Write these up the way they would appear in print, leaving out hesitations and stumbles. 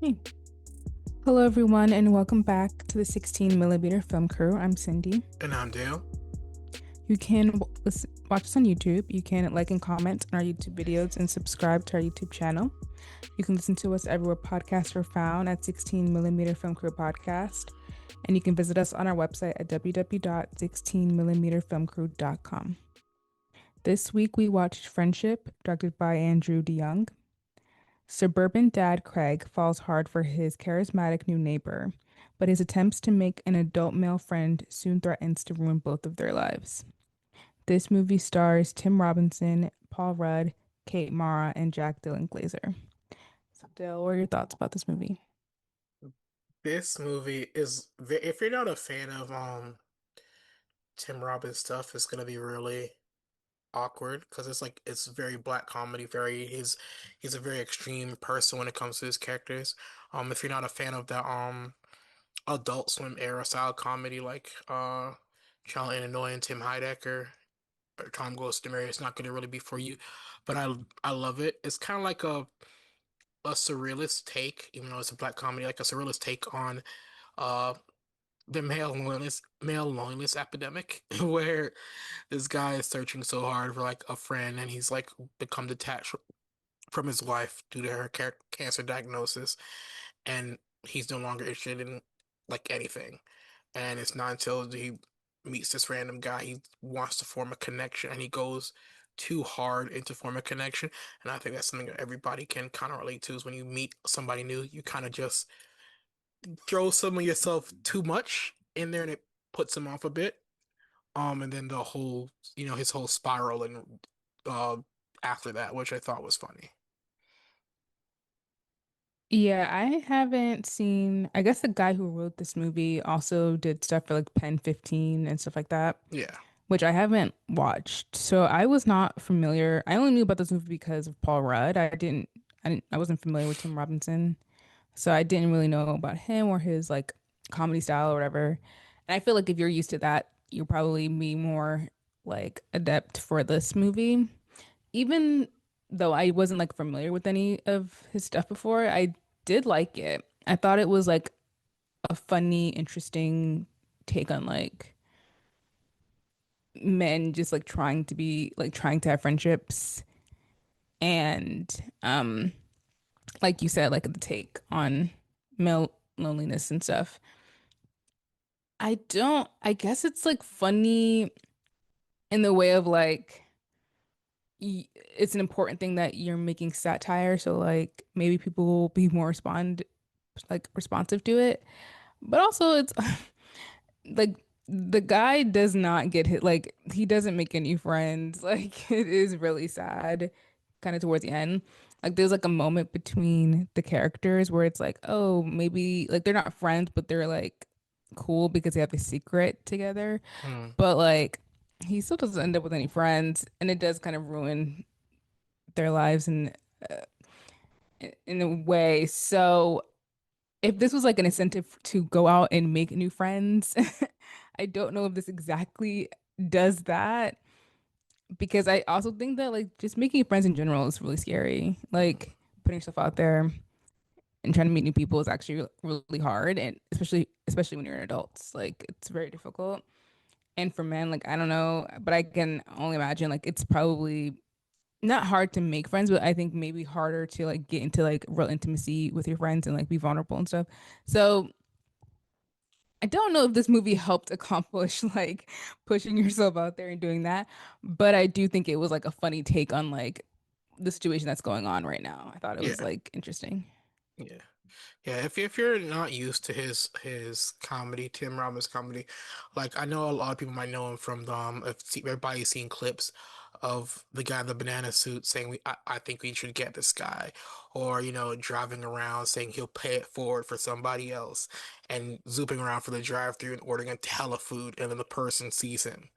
Hey. Hello, everyone, and welcome back to the 16 millimeter film crew. I'm Cindy. And I'm Dale. You can watch us on YouTube. You can like and comment on our YouTube videos and subscribe to our YouTube channel. You can listen to us everywhere podcasts are found at 16 millimeter film crew podcast. And you can visit us on our website at www.16millimeterfilmcrew.com. This week we watched Friendship, directed by Andrew DeYoung. Suburban dad Craig falls hard for his charismatic new neighbor, but his attempts to make an adult male friend soon threatens to ruin both of their lives. This movie stars Tim Robinson, Paul Rudd, Kate Mara, and Jack Dylan Glazer. So, Dale, what are your thoughts about this movie? This movie is if you're not a fan of Tim Robbins stuff, it's gonna be really awkward because it's very black comedy, very he's a very extreme person when it comes to his characters. If you're not a fan of the Adult Swim era style comedy like John Illinois and Tim Heidecker or Tom Goes to Mary, it's not gonna really be for you. But I love it. It's kind of like a surrealist take, even though it's a black comedy, like a surrealist take on uh the male loneliness epidemic where this guy is searching so hard for like a friend and he's like become detached from his wife due to her cancer diagnosis, and he's no longer interested in like anything. And it's not until he meets this random guy he wants to form a connection, and he goes too hard into form a connection. And I think that's something that everybody can kind of relate to, is when you meet somebody new, you kind of just throw some of yourself too much in there and it puts him off a bit. And then the whole, his whole spiral and uh after that, which I thought was funny. Yeah, I haven't seen. I guess the guy who wrote this movie also did stuff for like Pen 15 and stuff like that, Yeah. which I haven't watched. So I was not familiar. I only knew about this movie because of Paul Rudd. I wasn't familiar with Tim Robinson. So I didn't really know about him or his like comedy style or whatever. And I feel like if you're used to that, you'll probably be more like adept for this movie. Even though I wasn't like familiar with any of his stuff before, I did like it. I thought it was like a funny, interesting take on like men just like trying to have friendships and like you said, like the take on male loneliness and stuff. I guess it's like funny in the way of like it's an important thing that you're making satire, so like maybe people will be more responsive to it. But also it's like the guy does not get hit, like he doesn't make any friends. Like it is really sad kind of towards the end. Like there's like a moment between the characters where it's like, oh, maybe like they're not friends, but they're like cool because they have a secret together. Hmm. But like he still doesn't end up with any friends, and it does kind of ruin their lives in a way. So if this was like an incentive to go out and make new friends, I don't know if this exactly does that, because I also think that like just making friends in general is really scary. Like putting yourself out there and trying to meet new people is actually really hard, and especially when you're an adult. Like it's very difficult. And for men, like I don't know, but I can only imagine like it's probably not hard to make friends, but I think maybe harder to like get into like real intimacy with your friends and like be vulnerable and stuff. So I don't know if this movie helped accomplish like pushing yourself out there and doing that, but I do think it was like a funny take on like the situation that's going on right now. I thought it was Yeah. like interesting. Yeah. Yeah, if you're not used to his comedy, Tim Robbins comedy, like I know a lot of people might know him from the if everybody's seen clips of the guy in the banana suit saying I think we should get this guy, or driving around saying he'll pay it forward for somebody else, and zooming around for the drive-through and ordering a telefood, and then the person sees him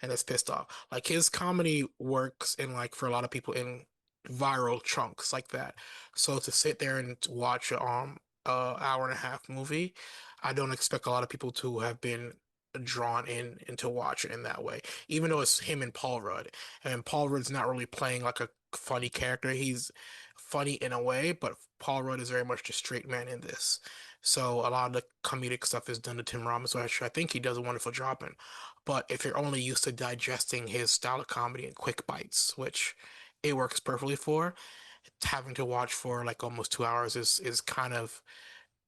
and is pissed off. Like his comedy works in like for a lot of people in viral chunks like that. So to sit there and to watch a hour and a half movie, I don't expect a lot of people to have been drawn in into watch it in that way. Even though it's him and Paul Rudd, and Paul Rudd's not really playing like a funny character. He's funny in a way, but Paul Rudd is very much the straight man in this. So a lot of the comedic stuff is done to Tim Robbins, which I think he does a wonderful job in. But if you're only used to digesting his style of comedy in quick bites, which it works perfectly for, having to watch for like almost 2 hours is kind of,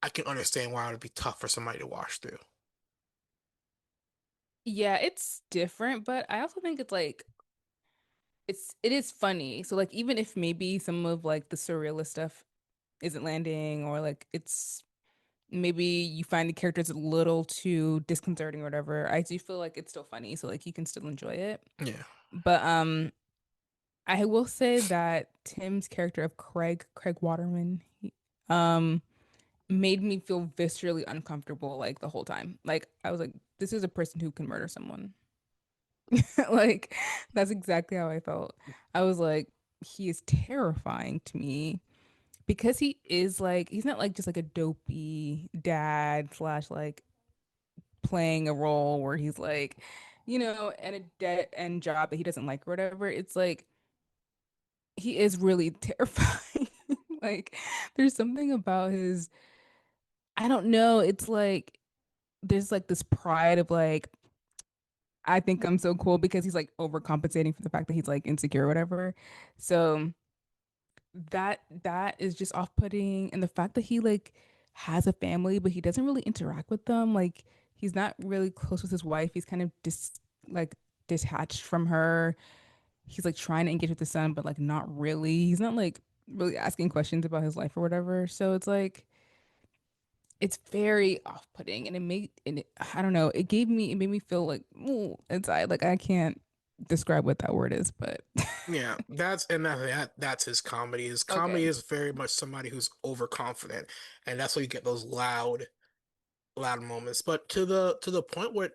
I can understand why it would be tough for somebody to watch through. Yeah, it's different, but I also think it's like it is funny. So like even if maybe some of like the surrealist stuff isn't landing or like it's maybe you find the characters a little too disconcerting or whatever, I do feel like it's still funny, so like you can still enjoy it. Yeah. But I will say that Tim's character of Craig Waterman, um made me feel viscerally uncomfortable like the whole time. Like I was like, this is a person who can murder someone. Like that's exactly how I felt. I was like, he is terrifying to me because he is like he's not like just like a dopey dad slash like playing a role where he's like, in a dead end job that he doesn't like or whatever. It's like he is really terrifying. Like there's something about his, I don't know, it's like there's like this pride of like I think I'm so cool because he's like overcompensating for the fact that he's like insecure or whatever. So that is just off-putting. And the fact that he like has a family, but he doesn't really interact with them. Like he's not really close with his wife. He's kind of like detached from her. He's like trying to engage with the son, but like not really. He's not like really asking questions about his life or whatever. So it's like it's very off-putting and I don't know, it made me feel like ooh, inside. Like I can't describe what that word is, but Yeah, that's his comedy. His comedy okay. is very much somebody who's overconfident, and that's why you get those loud moments. But to the point where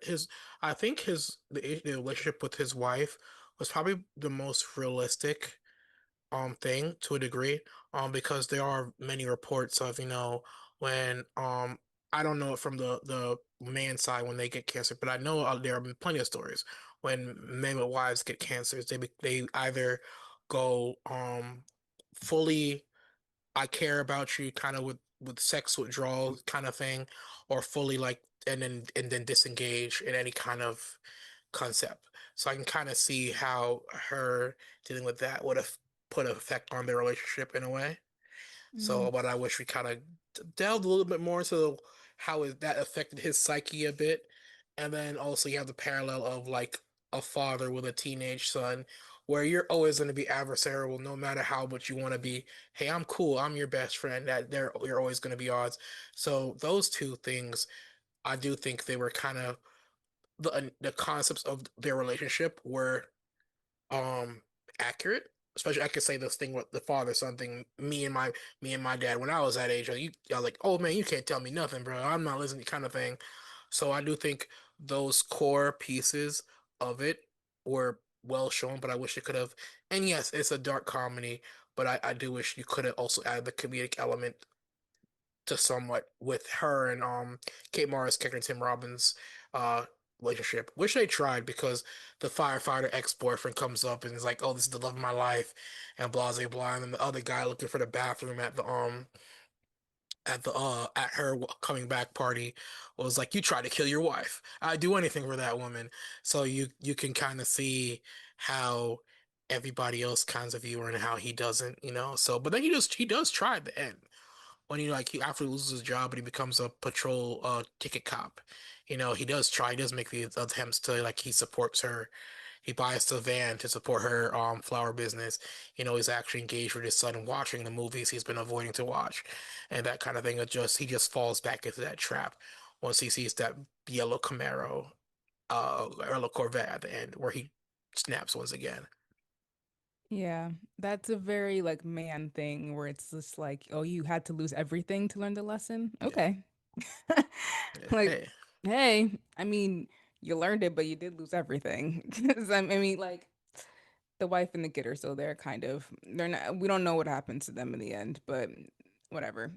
I think the relationship with his wife was probably the most realistic thing to a degree, because there are many reports of, when I don't know it from the man side when they get cancer, but I know there have been plenty of stories when men with wives get cancers, they either go fully I care about you kind of with sex withdrawal kind of thing, or fully like and then disengage in any kind of concept. So I can kind of see how her dealing with that would have put an effect on their relationship in a way. So, Mm. but I wish we kind of delved a little bit more into how that affected his psyche a bit. And then also you have the parallel of like a father with a teenage son, where you're always going to be adversarial no matter how much you want to be. Hey, I'm cool. I'm your best friend. That you're always going to be odds. So those two things, I do think they were kind of the concepts of their relationship were um accurate. Especially I could say this thing with the father son thing. Me and my dad when I was that age, I was like, oh man, you can't tell me nothing, bro. I'm not listening, kind of thing. So I do think those core pieces of it were well shown, but I wish it could have. And yes, it's a dark comedy, but I do wish you could have also added the comedic element to somewhat with her and Kate Mara's character and Tim Robbins uh relationship. Wish they tried because the firefighter ex-boyfriend comes up and is like, "Oh, this is the love of my life," and blah blah blah. And then the other guy looking for the bathroom at her coming back party was like, "You tried to kill your wife. I'd do anything for that woman." So you can kind of see how everybody else kinds of view her and how he doesn't, So, but then he does try at the end when he after he loses his job and he becomes a patrol ticket cop. He does make the attempts to, like, he supports her. He buys the van to support her flower business. He's actually engaged with his son and watching the movies he's been avoiding to watch and that kind of thing. He just falls back into that trap once he sees that yellow Camaro yellow Corvette at the end where he snaps once again. Yeah, that's a very like man thing where it's just like, oh, you had to lose everything to learn the lesson. Yeah. Okay. Yeah. Like, Hey. hey, I mean, you learned it, but you did lose everything. 'Cause I mean, like the wife and the kid are still there, kind of. They're not, we don't know what happens to them in the end, but whatever.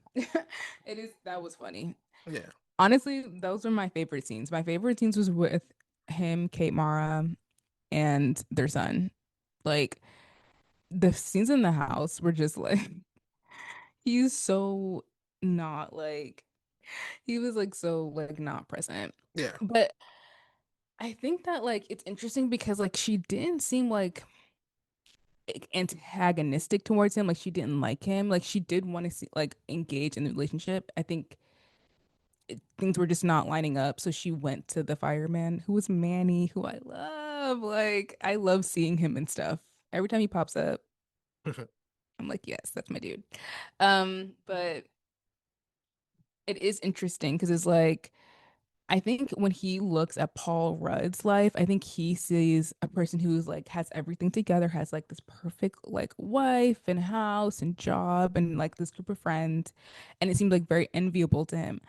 That was funny. Yeah. Honestly, those were my favorite scenes. My favorite scenes was with him, Kate Mara, and their son. Like the scenes in the house were just like he's so not like he was like so like not present. Yeah. But I think that like it's interesting because like she didn't seem like antagonistic towards him. Like she didn't like him. Like she did want to see like engage in the relationship. I think things were just not lining up. So she went to the fireman who was Manny, who I love. Like I love seeing him and stuff. Every time he pops up, I'm like, yes, that's my dude. But it is interesting because it's like I think when he looks at Paul Rudd's life, I think he sees a person who's like has everything together, has like this perfect like wife and house and job and like this group of friends. And it seemed like very enviable to him,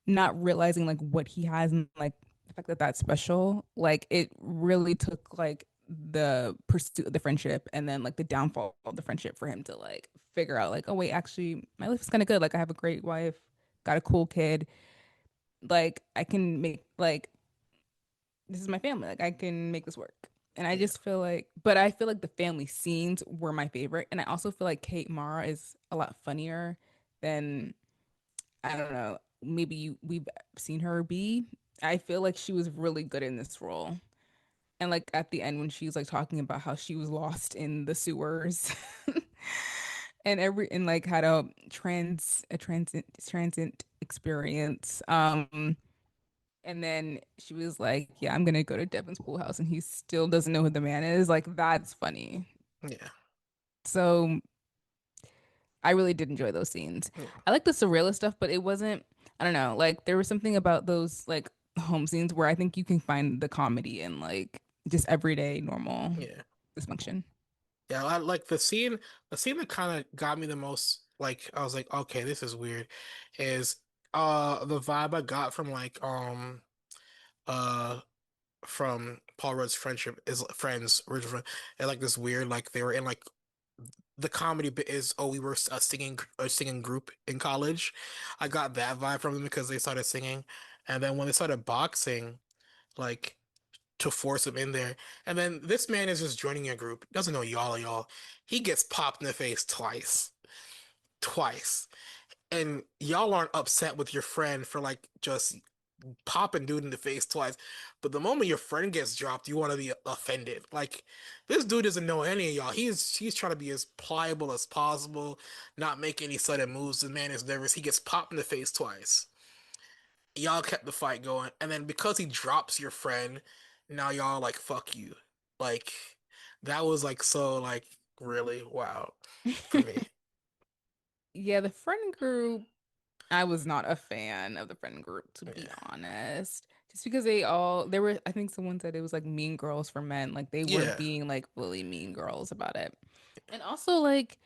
not realizing like what he has and like the fact that that's special. Like it really took like the pursuit of the friendship and then like the downfall of the friendship for him to like figure out like, oh wait, actually my life is kind of good. Like I have a great wife, got a cool kid, like I can make like this is my family. Like I can make this work. And I Yeah. just feel like, but I feel like the family scenes were my favorite. And I also feel like Kate Mara is a lot funnier than, I don't know, maybe we've seen her be. I feel like she was really good in this role. And like at the end when she's like talking about how she was lost in the sewers and like had a transient experience. And then she was like, "Yeah, I'm gonna go to Devin's pool house," and he still doesn't know who the man is. Like, that's funny. Yeah. So I really did enjoy those scenes. Yeah. I like the surrealist stuff, but it wasn't, I don't know, like there was something about those like home scenes where I think you can find the comedy in like just everyday normal Yeah. dysfunction. Yeah, I like the scene that kind of got me the most, like I was like, okay, this is weird, is the vibe I got from like uh from Paul Rudd's friendship is friends, original friend, and like this weird, like they were in like the comedy bit is, oh, we were a singing group in college. I got that vibe from them because they started singing, and then when they started boxing, like to force him in there. And then this man is just joining your group, doesn't know y'all. He gets popped in the face twice. Twice. And y'all aren't upset with your friend for like just popping dude in the face twice. But the moment your friend gets dropped, you want to be offended. Like this dude doesn't know any of y'all. He's trying to be as pliable as possible, not make any sudden moves. The man is nervous. He gets popped in the face twice. Y'all kept the fight going, and then because he drops your friend, now y'all like fuck you. Like that was like so like really wow for me. Yeah, the friend group, I was not a fan of the friend group, to be Yeah. honest. Just because they were, I think someone said it was like mean girls for men. Like they weren't Yeah. being like fully mean girls about it. And also like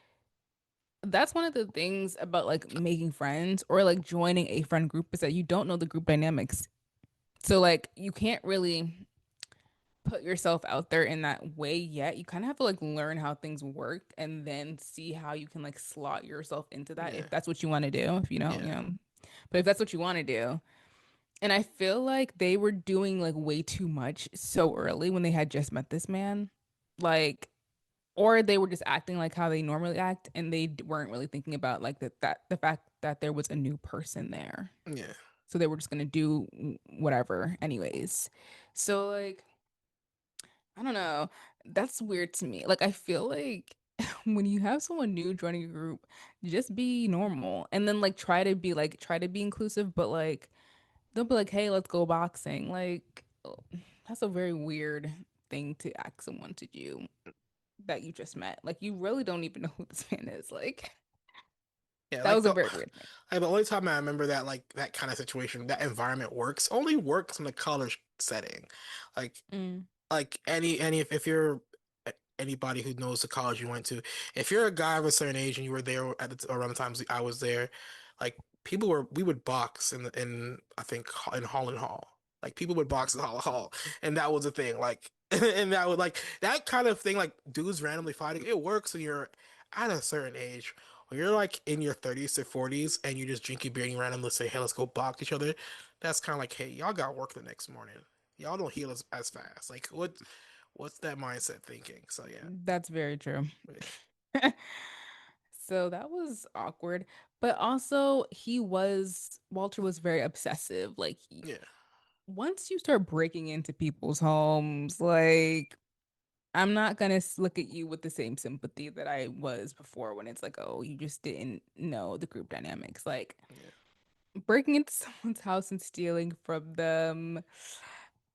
that's one of the things about like making friends or like joining a friend group is that you don't know the group dynamics. So like you can't really put yourself out there in that way yet. You kind of have to like learn how things work and then see how you can like slot yourself into that Yeah. if that's what you want to do, if you know, Yeah. But if that's what you want to do. And I feel like they were doing like way too much so early when they had just met this man. Like or they were just acting like how they normally act and they weren't really thinking about like that the fact that there was a new person there. Yeah. So they were just gonna do whatever anyways. So like I don't know. That's weird to me. Like I feel like when you have someone new joining a group, just be normal and then like try to be inclusive, but like don't be like, hey, let's go boxing. Like that's a very weird thing to ask someone to do that you just met. Like you really don't even know who this man is. Like Yeah, that was a very weird thing. the only time I remember that like that kind of situation, that environment works, only works in the college setting. Like Mm. any if you're anybody who knows the college you went to, if you're a guy of a certain age and you were there around the times I was there, like we would box in I think in Holland Hall. Like people would box in Holland Hall, and that was a thing. Like and that was like that kind of thing. Like dudes randomly fighting, it works when you're at a certain age. When you're like in your 30s to 40s and you're just drinking beer and you randomly say, "Hey, let's go box each other," that's kind of like, "Hey, y'all got work the next morning. Y'all don't heal as fast." Like, what's that mindset thinking? So yeah, That's very true. yeah, So that was awkward. But also, Walter was very obsessive. Like, yeah, once you start breaking into people's homes, like, I'm not gonna look at you with the same sympathy that I was before when it's like, oh, you just didn't know the group dynamics. Like, yeah. breaking into someone's house and stealing from them,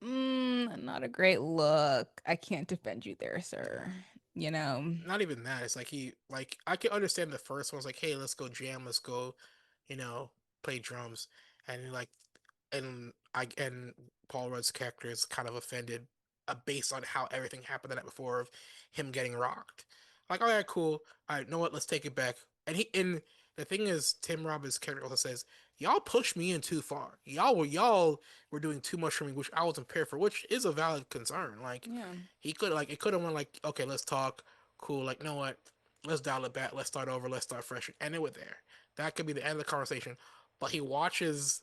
not a great look. I can't defend you there, Yeah. sir. You know? Not even that. It's like I can understand the first one was like, hey, let's go jam, let's go, you know, play drums, and like, and Paul Rudd's character is kind of offended, based on how everything happened the night before of him getting rocked. Like, all right, cool. All right, know what? Let's take it back. And the thing is, Tim Robbins' character also says, y'all pushed me in too far. Y'all were doing too much for me, which I wasn't prepared for, which is a valid concern. Like Yeah. he could like it could have went like, okay, let's talk, cool. Like, you know what? Let's dial it back. Let's start over. Let's start fresh, and end it with there. That could be the end of the conversation. But he watches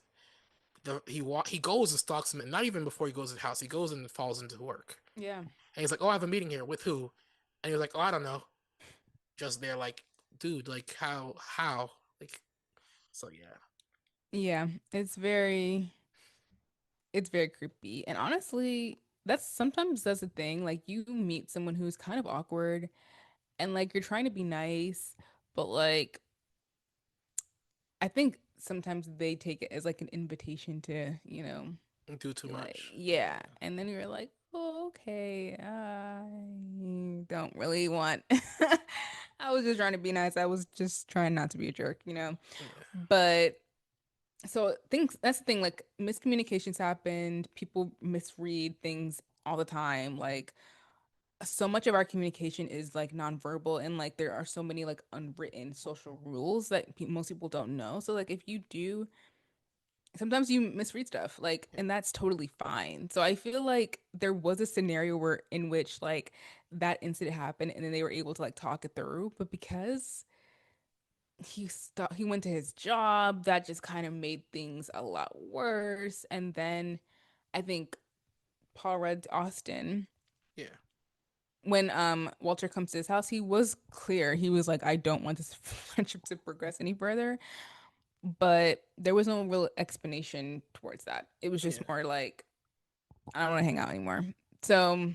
he goes and stalks him, and not even before he goes to the house, he goes and falls into work. Yeah. And he's like, "Oh, I have a meeting here with who?" And he was like, "Oh, I don't know." Just there, like, dude, like how, like, so yeah, Yeah. It's very creepy. And honestly, that's the thing. Like you meet someone who's kind of awkward and like you're trying to be nice, but like I think sometimes they take it as like an invitation to, do too be like, much. yeah. Yeah, And then you're like, oh, okay, I don't really want. I was just trying to be nice. I was just trying not to be a jerk, you know? yeah, But so things, that's the thing, like miscommunications happened, people misread things all the time. Like so much of our communication is like nonverbal and like there are so many like unwritten social rules that most people don't know. So like if you do sometimes you misread stuff like yeah, and that's totally fine. So I feel like there was a scenario where in which like that incident happened and then they were able to like talk it through, but because he went to his job, that just kind of made things a lot worse. And then I think Paul Rudd Austin, yeah. when Walter comes to his house, he was clear. He was like, I don't want this friendship to progress any further. But there was no real explanation towards that. It was Yeah. just more like, I don't want to hang out anymore. So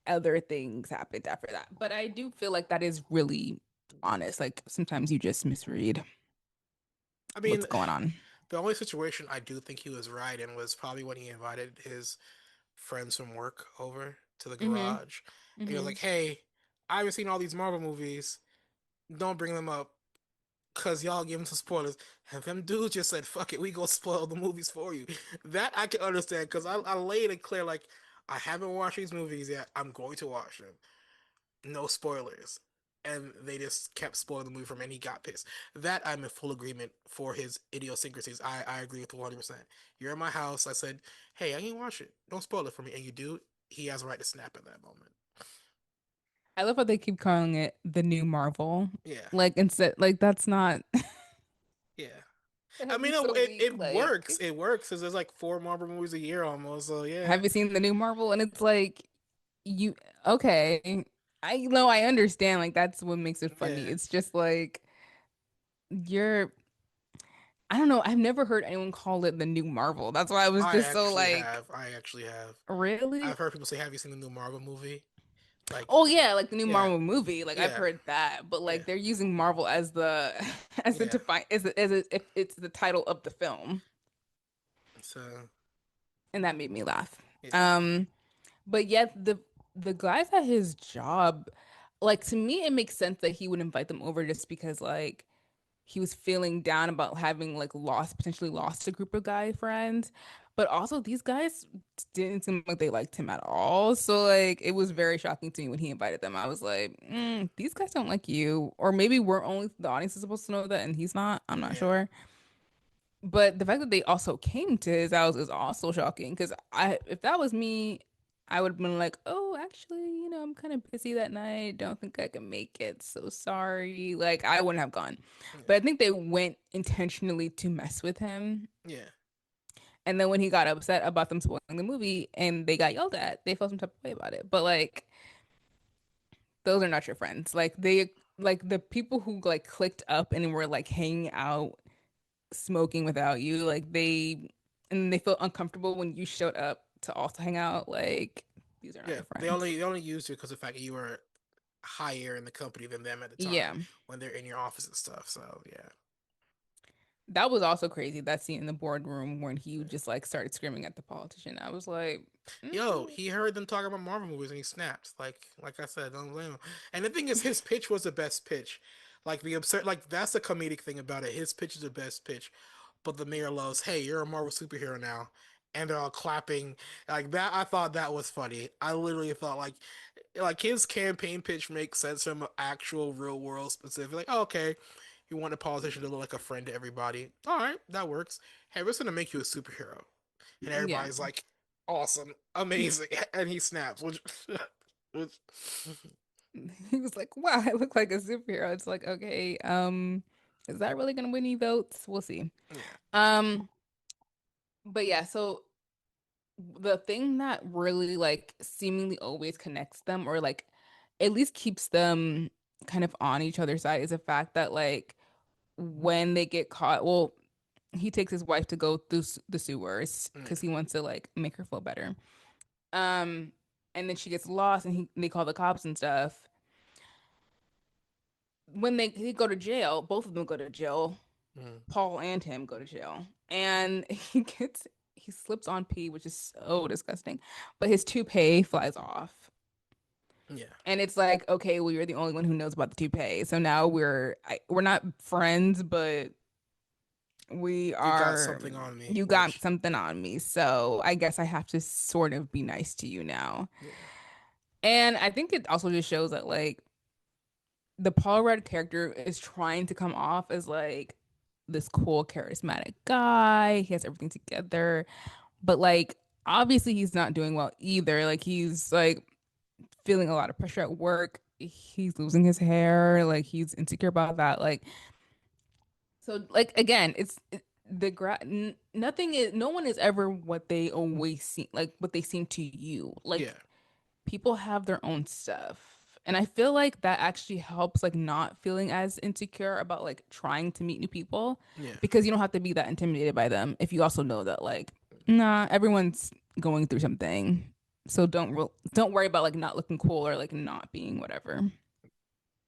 other things happened after that. But I do feel like that is really honest. Like sometimes you just misread I what's mean, going on. the only situation I do think he was right in was probably when he invited his friends from work over to the Hmm. garage. And he was Hmm. like, "Hey, I haven't seen all these Marvel movies. Don't bring them up." Cause y'all give them some spoilers, and them dudes just said, "Fuck it, we go spoil the movies for you." That I can understand, cause I laid it clear, like I haven't watched these movies yet. I'm going to watch them. No spoilers, and they just kept spoiling the movie for me, and he got pissed. That I'm in full agreement for his idiosyncrasies. I agree with 100%. You're in my house. I said, "Hey, I can watch it. Don't spoil it for me," and you do. He has a right to snap at that moment. I love how they keep calling it the new Marvel. Yeah, Like instead, like that's not yeah. I that'd be mean, so weak. it works. Like, It works because there's like four Marvel movies a year almost. So yeah, have you seen the new Marvel? And it's like you okay. I know I understand. Like that's what makes it funny. yeah. It's just like you're I don't know. I've never heard anyone call it the new Marvel. That's why I was I just so actually like, have. I actually have. really? I've heard people say, "Have you seen the new Marvel movie?" Like, Oh yeah, like the new yeah, Marvel movie. Like I've yeah, heard that, but like yeah, they're using Marvel as the as the yeah. define as if it's the title of the film, So and that made me laugh. yeah, Um, but yet the guys at his job, like to me, it makes sense that he would invite them over just because like he was feeling down about having like potentially lost a group of guy friends. But also these guys didn't seem like they liked him at all. So like it was very shocking to me when he invited them. I was like, these guys don't like you. Or maybe we're only the audience is supposed to know that and he's not. I'm not yeah. sure. But the fact that they also came to his house is also shocking because I if that was me, I would have been like, oh, actually, I'm kind of busy that night. Don't think I can make it. So sorry. Like, I wouldn't have gone. But Yeah. I think they went intentionally to mess with him. Yeah. And then when he got upset about them spoiling the movie and they got yelled at, they felt some type of way about it. But like, those are not your friends. Like the people who like clicked up and were like hanging out smoking without you, like they felt uncomfortable when you showed up to also hang out. Like, these are not Yeah. your They friends. only used you because of the fact that you were higher in the company than them at the time Yeah. when they're in your office and stuff. So yeah. That was also crazy, that scene in the boardroom when he just like started screaming at the politician. I was like, Yo, mm, he heard them talking about Marvel movies and he snapped. Like I said, don't blame him. And the thing is, his pitch was the best pitch. Like the absurd, like that's the comedic thing about it. His pitch is the best pitch. But the mayor loves, hey, you're a Marvel superhero now, and they're all clapping like that. I thought that was funny. I literally thought like his campaign pitch makes sense from actual real world specific. Like, oh, okay, you want a politician to look like a friend to everybody. All right, that works. Hey, we're just gonna make you a superhero. And yeah. everybody's like, awesome, amazing. And he snaps, which He was like, wow, I look like a superhero. It's like, okay, is that really gonna win any votes? We'll see. yeah, Um, but yeah, so the thing that really like seemingly always connects them or like at least keeps them kind of on each other's side is the fact that like when they get caught, well, he takes his wife to go through the sewers because yeah, he wants to like make her feel better. Um, and then she gets lost and they call the cops and stuff. When they go to jail, both of them go to jail. mm, Paul and him go to jail. And he slips on pee, which is so disgusting. But his toupee flies off. yeah. And it's like, okay, well, you're the only one who knows about the toupee. So now we're not friends, but we You got are, something on me, you got which something on me. So I guess I have to sort of be nice to you now. yeah, And I think it also just shows that like the Paul Rudd character is trying to come off as like this cool, charismatic guy. He has everything together. But like obviously he's not doing well either. Like he's like feeling a lot of pressure at work. He's losing his hair. Like he's insecure about that. Like so like again, nothing is no one is ever what they always seem like what they seem to you. yeah, Like people have their own stuff. And I feel like that actually helps like not feeling as insecure about like trying to meet new people yeah, because you don't have to be that intimidated by them if you also know that like nah, everyone's going through something. So don't worry about like not looking cool or like not being whatever.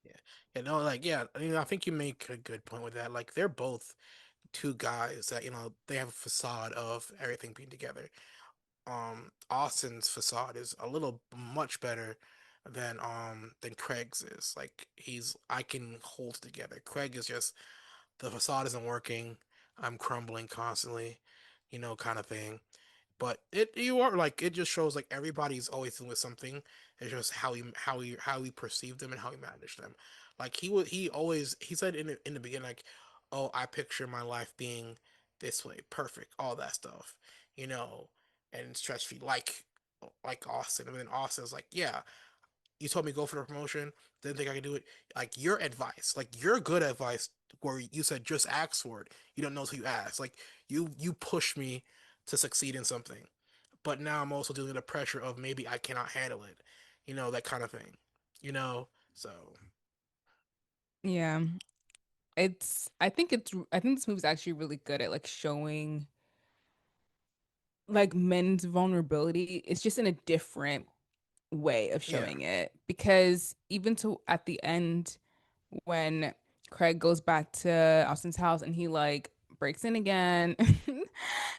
yeah. You know, like yeah, I think you make a good point with that. Like they're both two guys that they have a facade of everything being together. Austin's facade is a little much better than Craig's is. Like I can hold together. Craig is just the facade isn't working. I'm crumbling constantly, kind of thing. But you are like it just shows like everybody's always dealing with something. It's just how he perceived them and how he managed them. Like he said in the beginning like, oh, I picture my life being this way, perfect, all that stuff, you know, and stress free like Austin. And then Austin's like, yeah, you told me go for the promotion, didn't think I could do it. Like your advice, like your good advice, where you said just ask for it. You don't know until you ask. Like you push me to succeed in something, but now I'm also dealing with the pressure of maybe I cannot handle it. That kind of thing. So Yeah. I think this movie's actually really good at like showing like men's vulnerability. It's just in a different way of yeah, showing it because even to at the end when Craig goes back to Austin's house and he like breaks in again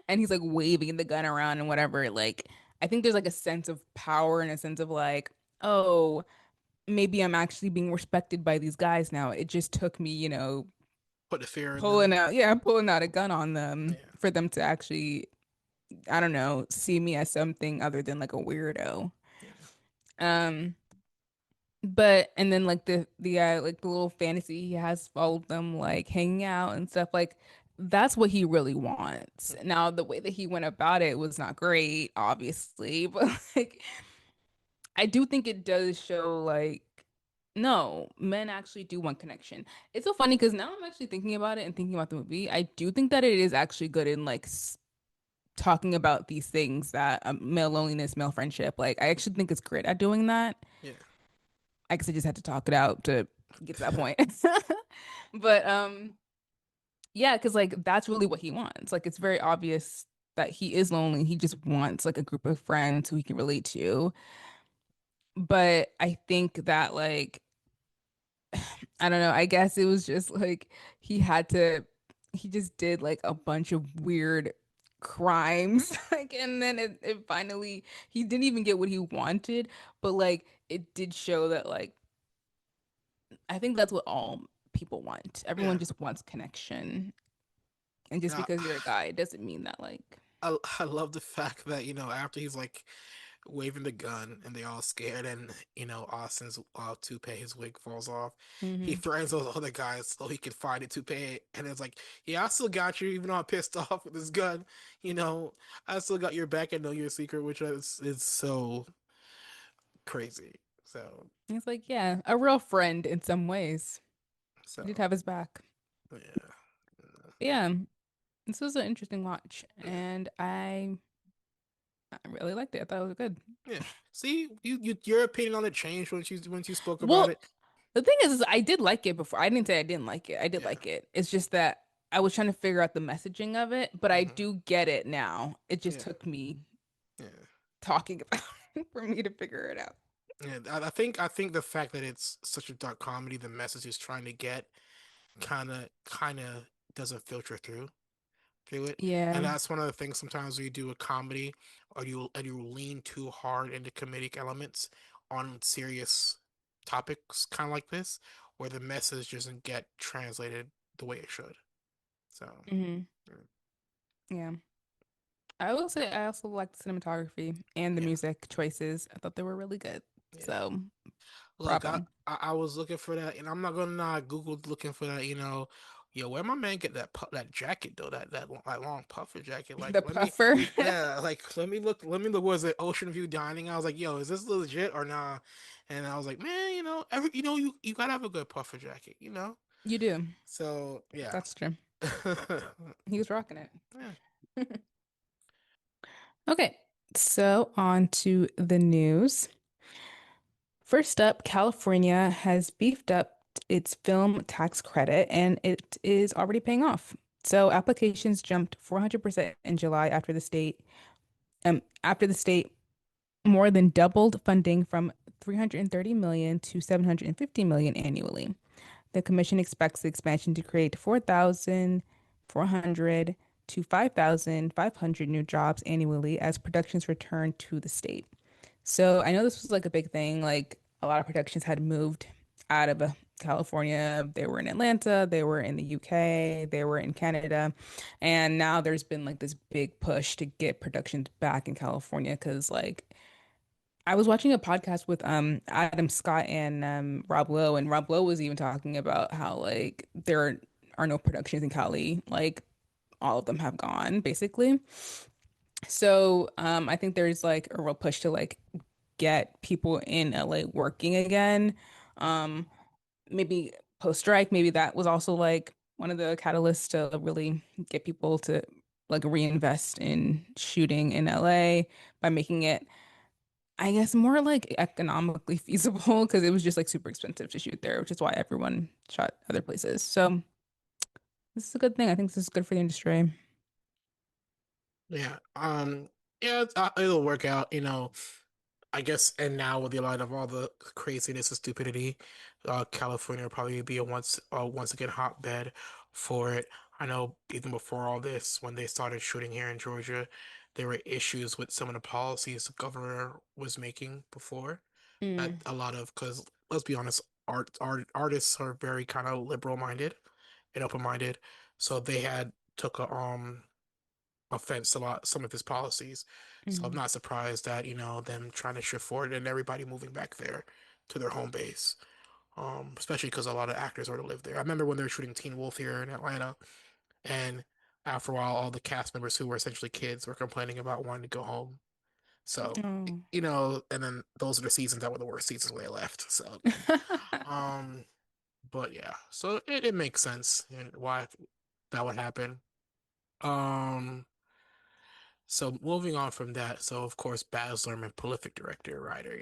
and he's like waving the gun around and whatever, like I think there's like a sense of power and a sense of like, oh, maybe I'm actually being respected by these guys now. It just took me, put the fear in them. pulling out a gun on them Yeah, for them to actually, I don't know, see me as something other than like a weirdo. yeah, Um, But and then like the like the little fantasy he has followed them like hanging out and stuff like that's what he really wants. Now the way that he went about it was not great, obviously, but like I do think it does show like no, men actually do want connection. It's so funny because now I'm actually thinking about it and thinking about the movie. I do think that it is actually good in like talking about these things that male loneliness, male friendship. Like I actually think it's great at doing that. Yeah. I guess I just had to talk it out to get to that point. But yeah, because like that's really what he wants. Like it's very obvious that he is lonely. He just wants like a group of friends who he can relate to. But I think that like I don't know, I guess it was just like he had to he just did like a bunch of weird crimes like and then it finally he didn't even get what he wanted, but like it did show that like I think that's what all people want. Everyone Yeah. just wants connection. And just Now, because you're a guy, it doesn't mean that like I love the fact that, after he's like waving the gun and they all scared and, Austin's toupee, his wig falls off. He hmm threatens those other guys so he can find a toupee. And it's like, yeah, I still got you, even though I'm pissed off with this gun. You know, I still got your back and know your secret, which is so crazy. So, It's like, yeah, a real friend in some ways. He did so, have his back. yeah. But yeah, this was an interesting watch, Yeah. and I really liked it. I thought it was good. Yeah. See, your opinion on it changed once you spoke about Well, it. the thing is I did like it before. I didn't say I didn't like it. I did Yeah. like it. It's just that I was trying to figure out the messaging of it, but I Hmm. do get it now. It just Yeah. took me Yeah. talking about it for me to figure it out. Yeah. I think the fact that it's such a dark comedy, the message he's trying to get kind of doesn't filter through it. And Yeah. that's one of the things sometimes when you do a comedy or you lean too hard into comedic elements on serious topics kind of like this, where the message doesn't get translated the way it should. So, hmm mm, Yeah. I will say I also liked the cinematography and the yeah. music choices. I thought they were really good. Yeah. So, Look, I, bravo. I I was looking for that, and I'm not gonna lie, Googled looking for that. Yo, where my man get that jacket though? That long puffer jacket. The Like, puffer. yeah, like let me look. Was it Ocean View Dining? I was like, yo, is this legit or nah? And I was like, man, you gotta have a good puffer jacket. You do. So yeah, That's true. He was rocking it. yeah, Okay, so on to the news. First up, California has beefed up its film tax credit and it is already paying off. So applications jumped 400% in July after the state more than doubled funding from 330 million to 750 million annually. The commission expects the expansion to create 4,400 to 5,500 new jobs annually as productions return to the state. So I know this was like a big thing. Like a lot of productions had moved out of California. They were in Atlanta, they were in the UK, they were in Canada. And now there's been like this big push to get productions back in California because like I was watching a podcast with Adam Scott and Rob Lowe, and Rob Lowe was even talking about how like there are no productions in Cali, like all of them have gone basically. So I think there's like a real push to like get people in LA working again. Um, maybe post-strike, maybe that was also like one of the catalysts to really get people to like reinvest in shooting in LA by making it I guess more like economically feasible because it was just like super expensive to shoot there, which is why everyone shot other places. So this is a good thing. I think this is good for the industry. yeah. Yeah, it'll work out. I guess, and now with the light of all the craziness and stupidity, California will probably be a once again hotbed for it. I know even before all this, when they started shooting here in Georgia, there were issues with some of the policies the governor was making before. That Mm, a lot of, because let's be honest, artists are very kind of liberal minded and open minded, so they had took a offense a lot some of his policies. So I'm hmm not surprised that, them trying to shift forward and everybody moving back there to their home base. Especially because a lot of actors already live there. I remember when they were shooting Teen Wolf here in Atlanta, and after a while, all the cast members who were essentially kids were complaining about wanting to go home. So, Oh. and then those are the seasons that were the worst seasons when they left. So, um, but yeah, so it makes sense and why that would happen. Um, so moving on from that, so of course Baz Luhrmann, prolific director, writer,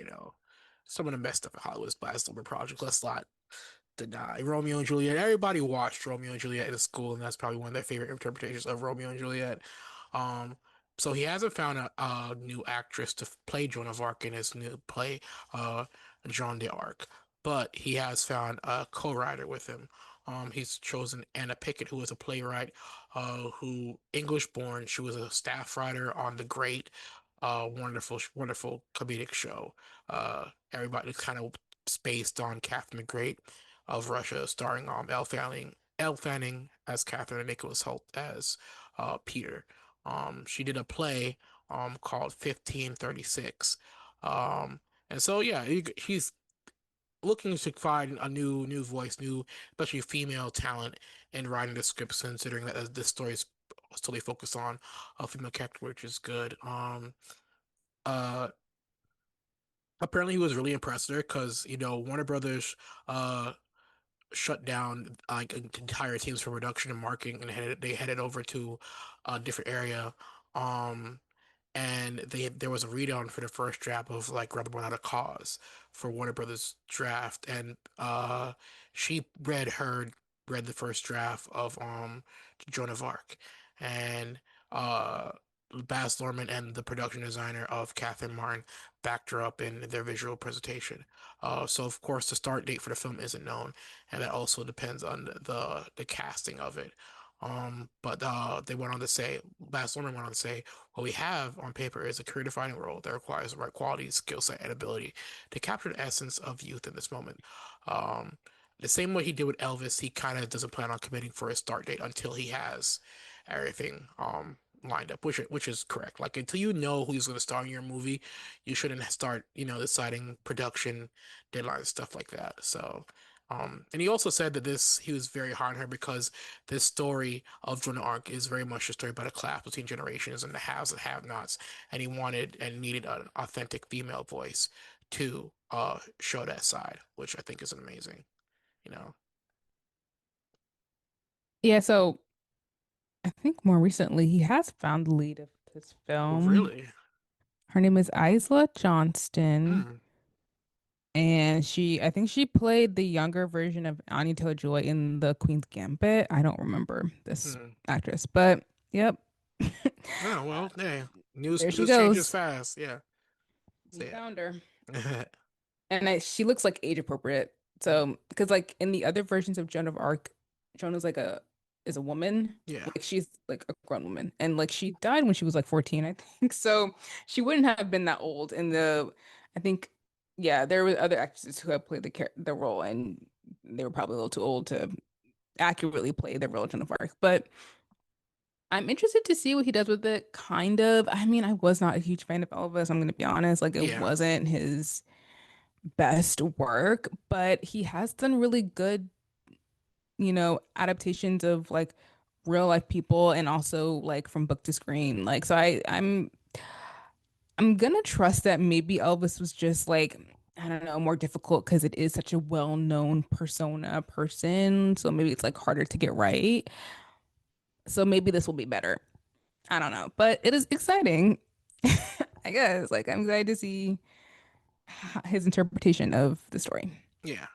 some of the best stuff in Hollywood is Baz Luhrmann projects. Let's not deny Romeo and Juliet. Everybody watched Romeo and Juliet in school, and that's probably one of their favorite interpretations of Romeo and Juliet. Um, so he hasn't found a new actress to play Joan of Arc in his new play, uh, Jeanne d'Arc, but he has found a co-writer with him. He's chosen Anna Pickett, who is a playwright, who English born. She was a staff writer on the great, wonderful, wonderful comedic show. Everybody kind of based on Catherine the Great of Russia, starring Elle Fanning as Catherine and Nicholas Hoult as Peter. She did a play called 1536. Um, and so yeah, he's looking to find a new voice, new especially female talent in writing the scripts, considering that this story is totally focused on a female character, which is good. Uh, Apparently he was really impressed with her because Warner Brothers uh shut down like entire teams for production and marketing, and they headed over to a different area. Um, and there was a read-on for the first draft of like Rebel Without a Cause for Warner Brothers draft, and she read the first draft of Joan of Arc, and uh Baz Luhrmann and the production designer of Catherine Martin backed her up in their visual presentation. So of course the start date for the film isn't known, and that also depends on the casting of it. But they went on to say, Baz Luhrmann went on to say, what we have on paper is a career-defining role that requires the right qualities, skill set, and ability to capture the essence of youth in this moment. Um, the same way he did with Elvis, he kind of doesn't plan on committing for a start date until he has everything lined up, which is correct. Like until you know who's going to star in your movie, you shouldn't start, deciding production deadlines, stuff like that. So, and he also said that he was very hard on her because this story of Joan of Arc is very much a story about a clash between generations and the haves and have-nots, and he wanted and needed an authentic female voice to show that side, which I think is amazing. You know, Yeah, so I think more recently he has found the lead of this oh film. really? Her name is Isla Johnston, Hmm. and I think she played the younger version of Anya Taylor-Joy in The Queen's Gambit. I don't remember this Hmm. actress, but yep. Oh Uh, well, hey, news there she news changes goes. fast. Yeah. So We yeah. found her. And she looks like age appropriate. So, because like in the other versions of Joan of Arc, Joan is a woman. Yeah. Like she's like a grown woman. And like she died when she was like 14, I think. So she wouldn't have been that old in I think, yeah, there were other actresses who had played the role and they were probably a little too old to accurately play the role of Joan of Arc. But I'm interested to see what he does with it, kind of. I mean, I was not a huge fan of Elvis, I'm gonna be honest. Like it Yeah. wasn't his best work, but he has done really good, adaptations of like real life people and also like from book to screen. Like so I'm gonna trust that maybe Elvis was just like I don't know, more difficult because it is such a well-known person. So maybe it's like harder to get right. So maybe this will be better. I don't know, but it is exciting. I guess like I'm excited to see his interpretation of the story. Yeah.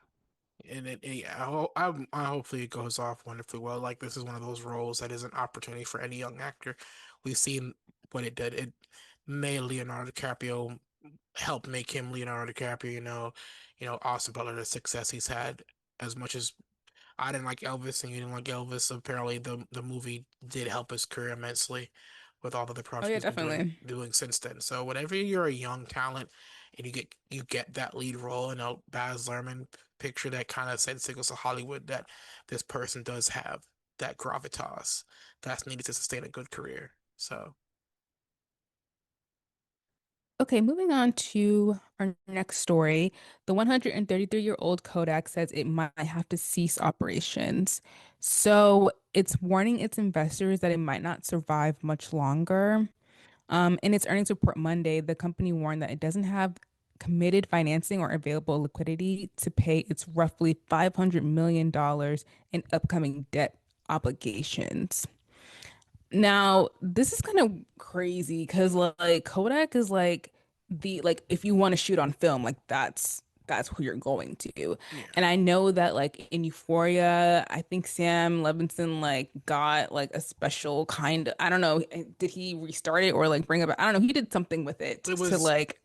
And yeah, I hopefully it goes off wonderfully well. Like this is one of those roles that is an opportunity for any young actor. We've seen what it did. It made Leonardo DiCaprio help make him Leonardo DiCaprio. Austin Butler, the success he's had. As much as I didn't like Elvis and you didn't like Elvis, apparently the movie did help his career immensely with all of the Oh projects yeah, he's been doing definitely. doing since then. So whenever you're a young talent and you get that lead role in a Baz Luhrmann picture, that kind of sends signals to Hollywood that this person does have that gravitas that's needed to sustain a good career. So Okay, moving on to our next story. The 133-year-old Kodak says it might have to cease operations. So it's warning its investors that it might not survive much longer. In its earnings report Monday, the company warned that it doesn't have committed financing or available liquidity to pay its roughly $500 million in upcoming debt obligations. Now, this is kind of crazy because like Kodak is like the like if you want to shoot on film, like that's who you're going to. Yeah. And I know that like in Euphoria, I think Sam Levinson like got like a special kind of I don't know, did he restart it or like bring it back? I don't know. He did something with it It to was, like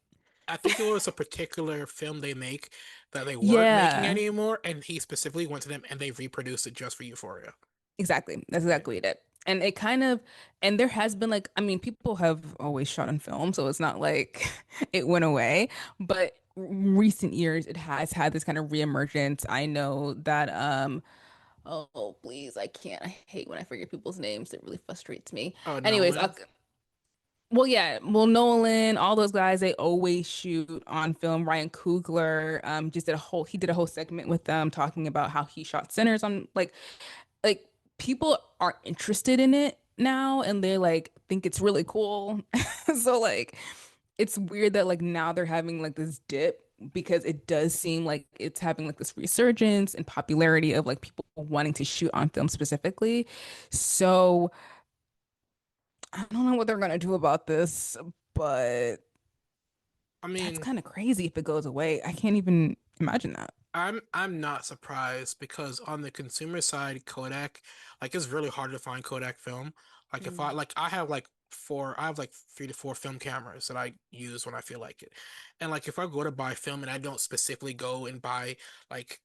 I think it was a particular film they make that they weren't making yeah. anymore, and he specifically went to them and they reproduced it just for Euphoria. Exactly. That's Yeah. exactly it. And it kind of, and there has been like, I mean, people have always shot on film, so it's not like it went away. But recent years, it has had this kind of reemergence. I know that, oh, please, I can't. I hate when I forget people's names. It really frustrates me. Oh, Anyways, Nolan. well, yeah, well, Nolan, all those guys, they always shoot on film. Ryan Coogler, just did a whole, he did a whole segment with them talking about how he shot Sinners on like people are interested in it now and they like think it's really cool. So like it's weird that like now they're having like this dip because it does seem like it's having like this resurgence and popularity of like people wanting to shoot on film specifically. So I don't know what they're gonna do about this, but I that's mean, kind of crazy if it goes away. I can't even imagine that. I'm not surprised because on the consumer side, Kodak, like it's really hard to find Kodak film. Like if I Mm. like I have like 3 to 4 film cameras that I use when I feel like it. And like if I go to buy film and I don't specifically go and buy like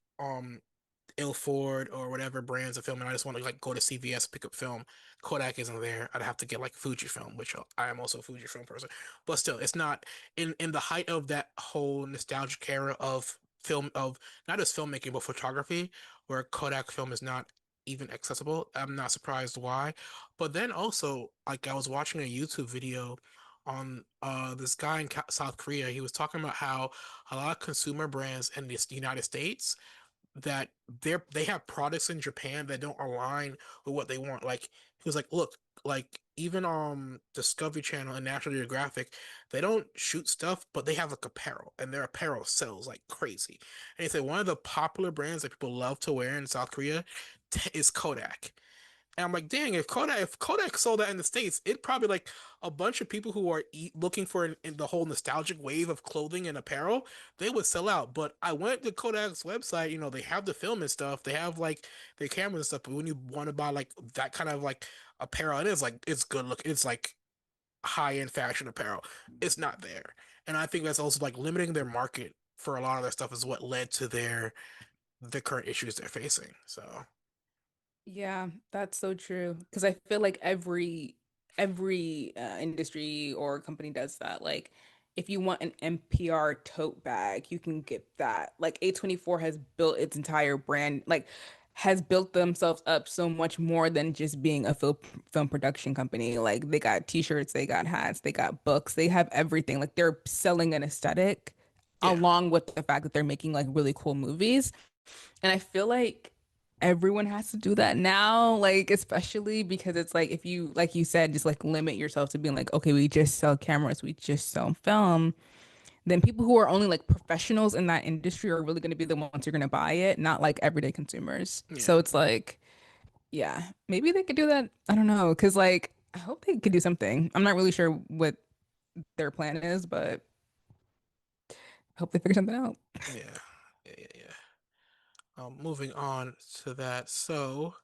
Ilford or whatever brands of film, and I just want to like go to CVS pick up film. Kodak isn't there. I'd have to get like Fujifilm, which I am also a Fujifilm person. But still, it's not in the height of that whole nostalgic era of film of not just filmmaking but photography, where Kodak film is not even accessible. I'm not surprised why. But then also, like I was watching a YouTube video on this guy in South Korea. He was talking about how a lot of consumer brands in the United States that they have products in Japan that don't align with what they want. Like he was like, look, like even Discovery Channel and National Geographic, they don't shoot stuff, but they have like apparel, and their apparel sells like crazy. And he said one of the popular brands that people love to wear in South Korea is Kodak. And I'm like, dang, if Kodak sold that in the States, it'd probably like a bunch of people who are looking for in the whole nostalgic wave of clothing and apparel, they would sell out. But I went to Kodak's website, they have the film and stuff, they have like their cameras and stuff, but when you want to buy like that kind of like apparel, it is like it's good look, it's like high-end fashion apparel. It's not there. And I think that's also like limiting their market for a lot of their stuff is what led to the current issues they're facing. So Yeah, that's so true. Because I feel like every industry or company does that. Like, if you want an NPR tote bag, you can get that. Like A24 has built its entire brand, like has built themselves up so much more than just being a film production company. Like they got t-shirts, they got hats, they got books, they have everything. Like they're selling an aesthetic yeah, along with the fact that they're making like really cool movies. And I feel like everyone has to do that now, like especially because it's like if you, like you said, just like limit yourself to being like, okay, we just sell cameras, we just sell film, then people who are only like professionals in that industry are really going to be the ones who are going to buy it, not like everyday consumers. yeah. So it's like, yeah, maybe they could do that. I don't know, because like I hope they could do something. I'm not really sure what their plan is, but I hope they figure something out. Yeah, yeah. Moving on to that. So,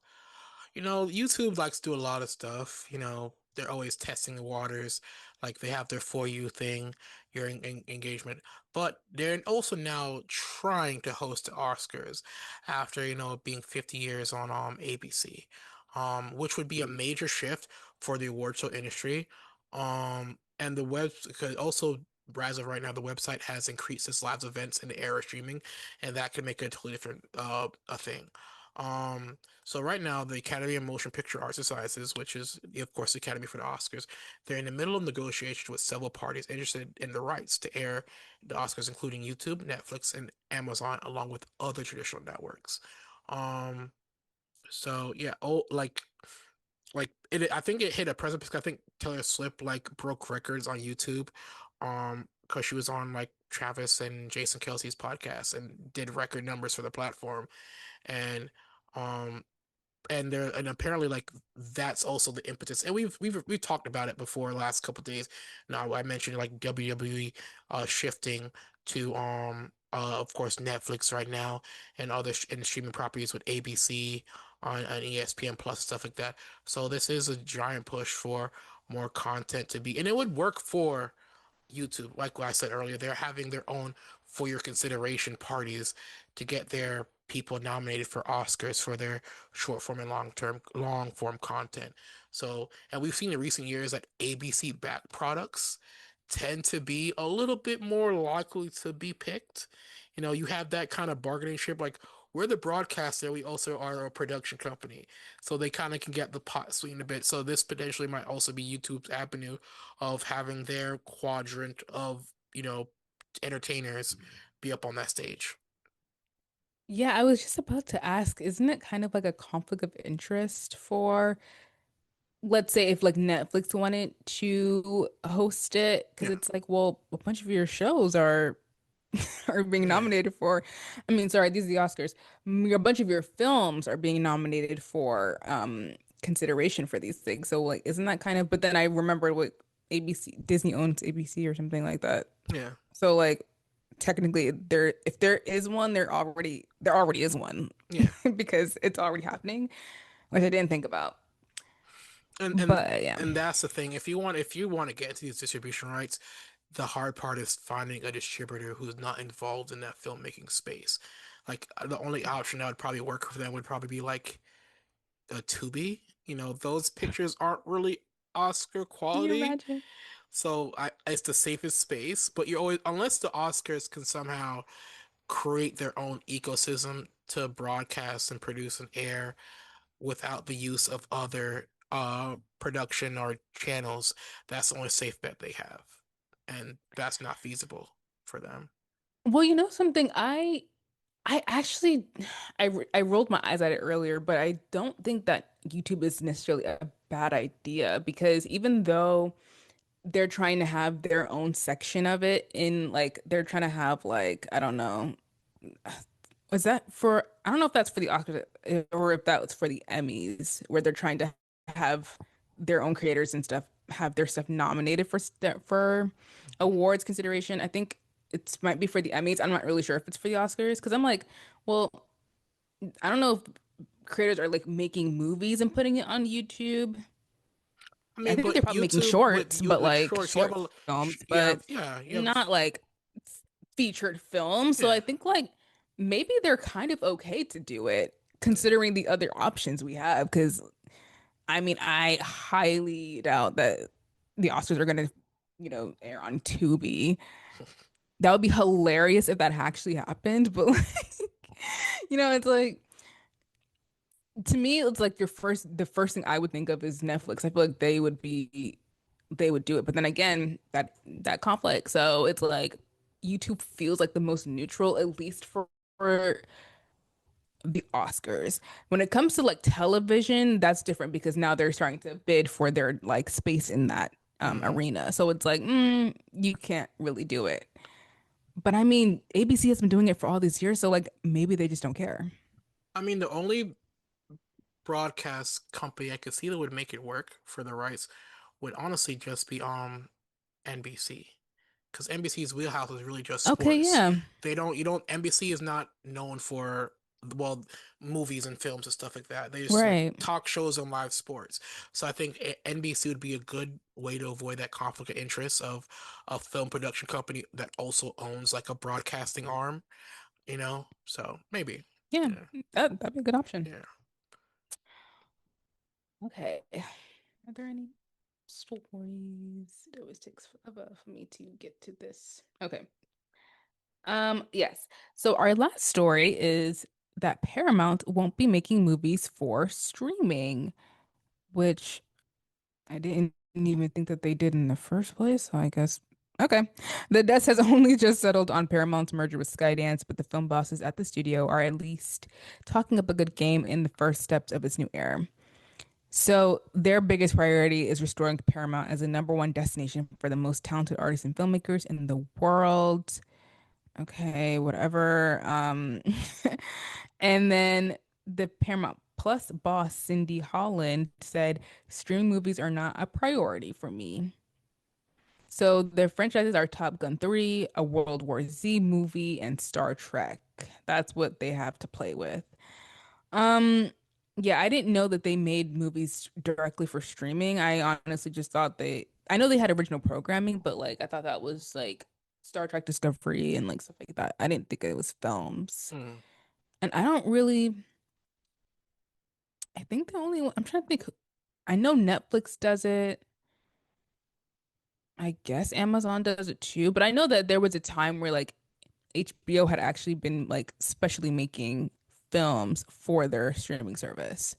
YouTube likes to do a lot of stuff. They're always testing the waters. Like they have their For You thing, your engagement. But they're also now trying to host the Oscars after, being 50 years on ABC, which would be a major shift for the award show industry. And the web could also, as of right now, the website has increased its live events in the era of streaming, and that could make it a totally different a thing. So right now, the Academy of Motion Picture Arts and Sciences, which is, of course, the Academy for the Oscars, they're in the middle of negotiations with several parties interested in the rights to air the Oscars, including YouTube, Netflix, and Amazon, along with other traditional networks. Um, so yeah, like it. I think it hit a precipice. I think Taylor Swift like broke records on YouTube, because she was on like Travis and Jason Kelsey's podcast and did record numbers for the platform, and um and apparently like that's also the impetus, and we've talked about it before the last couple of days. Now I mentioned like WWE shifting to of course Netflix right now, and other and streaming properties with ABC on ESPN Plus, stuff like that. So this is a giant push for more content to be, and it would work for YouTube. Like what I said earlier, they're having their own for your consideration parties to get their people nominated for Oscars for their short form and long form content. So, and we've seen in recent years that ABC backed products tend to be a little bit more likely to be picked. You know, you have that kind of bargaining chip, like we're the broadcaster, we also are a production company. So they kind of can get the pot sweetened a bit. So this potentially might also be YouTube's avenue of having their quadrant of, entertainers be up on that stage. Yeah, I was just about to ask, isn't it kind of like a conflict of interest for, let's say, if like Netflix wanted to host it? Because Yeah, it's like, well, a bunch of your shows are being yeah, nominated for, I mean, sorry, these are the Oscars. A bunch of your films are being nominated for consideration for these things. So like, isn't that kind of, but then I remember what ABC, Disney owns ABC or something like that. yeah, So like technically there, if there is one, there already is one yeah. because it's already happening, which I didn't think about. And and But yeah, and that's the thing. If you want to get into these distribution rights, the hard part is finding a distributor who's not involved in that filmmaking space. Like the only option that would probably work for them would probably be like a Tubi. Those pictures aren't really Oscar can you quality. imagine? So it's the safest space, but you're always, unless the Oscars can somehow create their own ecosystem to broadcast and produce and air without the use of other production or channels, that's the only safe bet they have. And that's not feasible for them. Well, you know something, I actually I rolled my eyes at it earlier, but I don't think that YouTube is necessarily a bad idea because even though they're trying to have their own section of it in like they're trying to have like I don't know, was that for I don't know if that's for the Oscars or if that was for the Emmys where they're trying to have their own creators and stuff have their stuff nominated for awards consideration. I think it might be for the Emmys. I'm not really sure if it's for the Oscars because I'm like, well, I don't know if creators are like making movies and putting it on YouTube. I I mean, think they're but probably making YouTube with shorts, you but with like shorts, you have short films, you but have yeah, you have not like featured films. So yeah. I think like maybe they're kind of okay to do it considering the other options we have. Because I mean, I highly doubt that the Oscars are gonna, air on Tubi. That would be hilarious if that actually happened. But like, it's like to me, it's like the first thing I would think of is Netflix. I feel like they would do it. But then again, that conflict. So it's like YouTube feels like the most neutral, at least for the Oscars. When it comes to like television, that's different because now they're starting to bid for their like space in that Mhm. arena. So it's like, you can't really do it. But I mean, ABC has been doing it for all these years, so like maybe they just don't care. I mean, the only broadcast company I could see that would make it work for the rights would honestly just be NBC, because NBC's wheelhouse is really just Okay, sports. yeah, They don't you don't NBC is not known for, well, movies and films and stuff like that. They just like right. talk shows and live sports. So I think NBC would be a good way to avoid that conflict of interest of a film production company that also owns like a broadcasting arm. So maybe. Yeah, Yeah. that'd be a good option. Yeah. Okay. Are there any stories? It always takes forever for me to get to this. Okay. Yes. So our last story is that Paramount won't be making movies for streaming, which I didn't even think that they did in the first place. So I guess okay. The dust has only just settled on Paramount's merger with Skydance, but the film bosses at the studio are at least talking up a good game in the first steps of its new era. So their biggest priority is restoring Paramount as the number one destination for the most talented artists and filmmakers in the world. Okay, whatever. And then the Paramount Plus boss, Cindy Holland, said streaming movies are not a priority for me. So their franchises are Top Gun 3, a World War Z movie, and Star Trek. That's what they have to play with. Um, yeah, I didn't know that they made movies directly for streaming. I honestly just thought I know they had original programming, but like I thought that was like Star Trek Discovery and like stuff like that. I didn't think it was films. Mm. And I don't really, I think the only one, I'm trying to think, I know Netflix does it. I guess Amazon does it too, but I know that there was a time where like HBO had actually been like specially making films for their streaming service,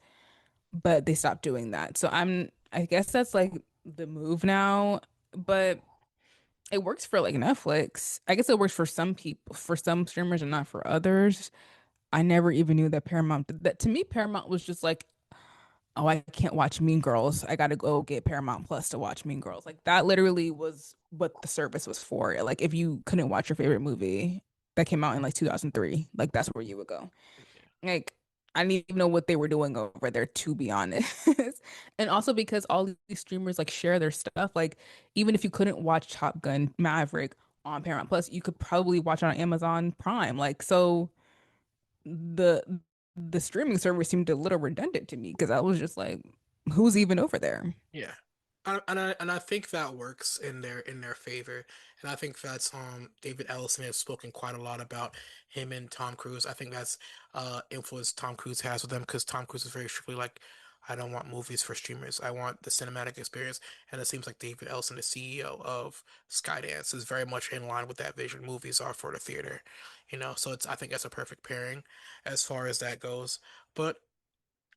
but they stopped doing that. So I guess that's like the move now, but it works for like Netflix. I guess it works for some people, for some streamers and not for others. I never even knew that Paramount did that. To me, Paramount was just like, oh, I can't watch Mean Girls. I gotta go get Paramount Plus to watch Mean Girls. Like that literally was what the service was for. Like if you couldn't watch your favorite movie that came out in like 2003, like that's where you would go. Yeah. Like, I didn't even know what they were doing over there, to be honest. And also because all these streamers like share their stuff. Like, even if you couldn't watch Top Gun Maverick on Paramount Plus, you could probably watch it on Amazon Prime. Like, so the the streaming service seemed a little redundant to me because I was just like, who's even over there? Yeah. And I think that works in their favor. And I think that's David Ellison has spoken quite a lot about him and Tom Cruise. I think that's influence Tom Cruise has with them because Tom Cruise is very strictly like, I don't want movies for streamers. I want the cinematic experience. And it seems like David Ellison, the CEO of Skydance, is very much in line with that vision. Movies are for the theater, So it's I think that's a perfect pairing as far as that goes. But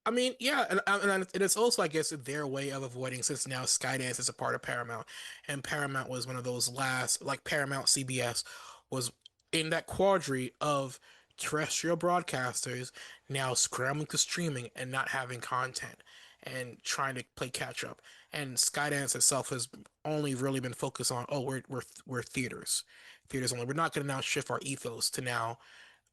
I mean, yeah, and it's also, I guess, their way of avoiding since now Skydance is a part of Paramount, and Paramount was one of those last, like Paramount CBS was in that quandary of terrestrial broadcasters now scrambling to streaming and not having content and trying to play catch up. And Skydance itself has only really been focused on, oh, we're theaters only. We're not going to now shift our ethos to now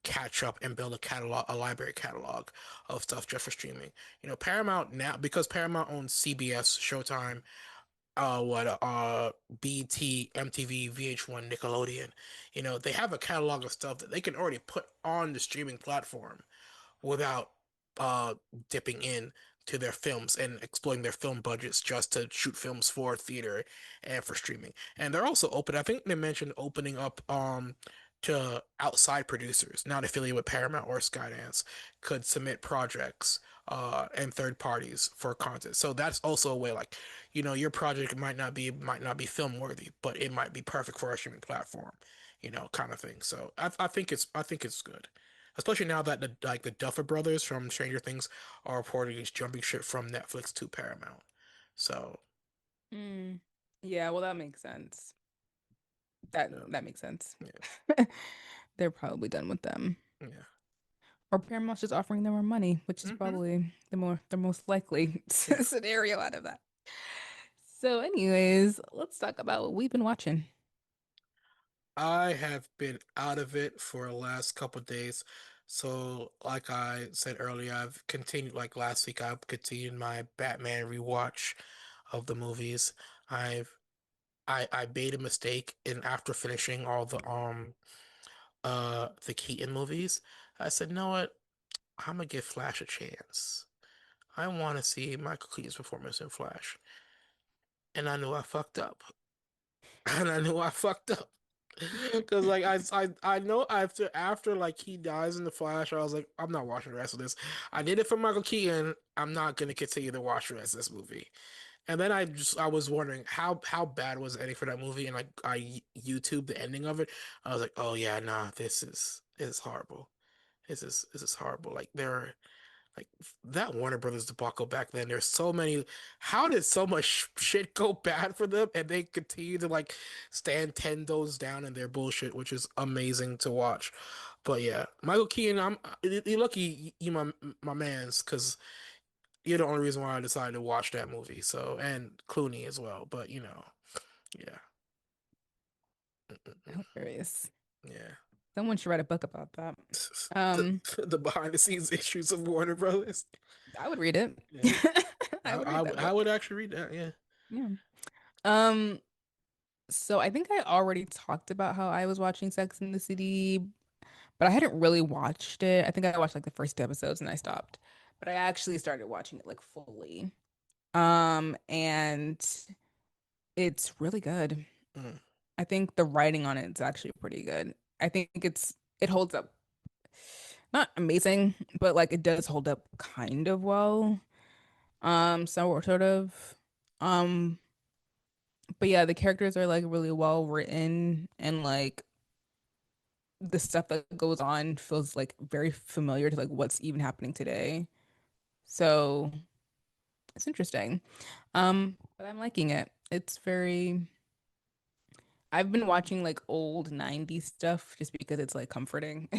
catch up and build a catalog, a library catalog of stuff just for streaming. Paramount now because Paramount owns CBS, Showtime, BT, MTV, VH1, Nickelodeon. They have a catalog of stuff that they can already put on the streaming platform without uh dipping in to their films and exploiting their film budgets just to shoot films for theater and for streaming. And they're also open. I think they mentioned opening up to outside producers, not affiliated with Paramount or Skydance, could submit projects and third parties for content. So that's also a way like, your project might not be film worthy, but it might be perfect for a streaming platform, kind of thing. So I think it's good. Especially now that the Duffer Brothers from Stranger Things are reportedly jumping ship from Netflix to Paramount. So Mm. Yeah, well, that makes sense. That yeah, that makes sense. yeah, They're probably done with them. yeah. Or Paramount's just offering them more money, which is Hmm. probably the most likely Yeah. scenario out of that. So, anyways, let's talk about what we've been watching. I have been out of it for the last couple days. So, like I said earlier, I've continued, like last week, I've continued my Batman rewatch of the movies. I've I made a mistake in after finishing all the Keaton movies. I said, you know what? I'm gonna give Flash a chance. I want to see Michael Keaton's performance in Flash. And I knew I fucked up. And I knew I fucked up. Because like I know after like he dies in the Flash, I was like, I'm not watching the rest of this. I did it for Michael Keaton. I'm not gonna continue to watch the rest of this movie. And then I was wondering how bad was the ending for that movie, and like I YouTube the ending of it. I was like, oh yeah, nah, this is horrible. This is horrible. Like like that Warner Brothers debacle back then. There's so many. How did so much shit go bad for them, and they continue to like stand 10 toes down in their bullshit, which is amazing to watch. But yeah, Michael Keaton, I'm you lucky you my man's because you're the only reason why I decided to watch that movie. So, and Clooney as well. But yeah. Mm-mm-mm. Hilarious. Yeah. Someone should write a book about that. The Um, the behind the scenes issues of Warner Brothers. I would read it. Yeah. I would read that I book. would actually read that. Yeah. Yeah. Um, so I think I already talked about how I was watching Sex in the City, but I hadn't really watched it. I think I watched like the first episodes and I stopped. But I actually started watching it like fully. And it's really good. Mm. I think the writing on it is actually pretty good. I think it holds up. Not amazing, but like it does hold up kind of well. So sort of. Um, but yeah, the characters are like really well written and like the stuff that goes on feels like very familiar to like what's even happening today. So it's interesting. But I'm liking it. It's very I've been watching like old 90s stuff just because it's like comforting.